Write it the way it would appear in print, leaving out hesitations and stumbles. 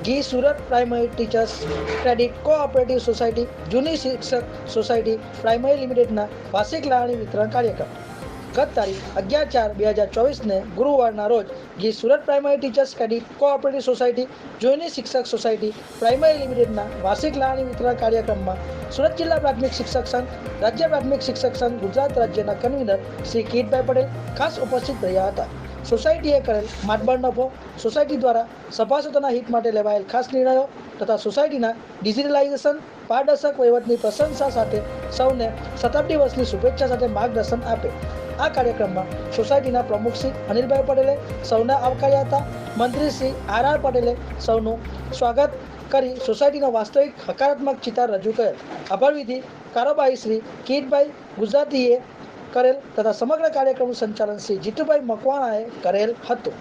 ઘી Surat primary teachers credit cooperative society જૂની શિક્ષક સોસાયટી પ્રાઇમરી લિમિટેડના વાર્ષિક લાવણી વિતરણ કાર્યક્રમ ગત તારીખ 11/4/2024 ને ગુરુવારના રોજ ઘી Surat primary teachers credit cooperative society જૂની શિક્ષક સોસાયટી પ્રાઇમરી લિમિટેડના વાર્ષિક લાવણી વિતરણ કાર્યક્રમમાં સુરત જિલ્લા પ્રાથમિક શિક્ષક સંઘ રાજ્ય પ્રાથમિક શિક્ષક સંઘ ગુજરાત રાજ્યના કન્વીનર શ્રી કિરીટભાઈ પટેલ ખાસ ઉપસ્થિત રહ્યા હતા। સોસાયટીએ કરેલ માતબર નફો, સોસાયટી દ્વારા સભાસદોના હિત માટે લેવાયેલ ખાસ નિર્ણયો તથા સોસાયટીના ડિજિટલાઇઝેશન પારદર્શક વહીવટની પ્રશંસા સાથે સૌને શતાબ્દી વર્ષની શુભેચ્છા સાથે માર્ગદર્શન આપે। આ કાર્યક્રમમાં સોસાયટીના પ્રમુખ શ્રી અનિલભાઈ પટેલે સૌને આવકાર્યા હતા। મંત્રી શ્રી આર પટેલે સૌનું સ્વાગત કરી સોસાયટીનો વાસ્તવિક હકારાત્મક ચિતાર રજૂ કરેલ। આભાર વિધિ કારોબારી શ્રી કિરીટભાઈ ગુજરાતીએ કરેલ તથા સમગ્ર કાર્યક્રમનું સંચાલન શ્રી જીતુભાઈ મકવાણાએ કરેલ હતું।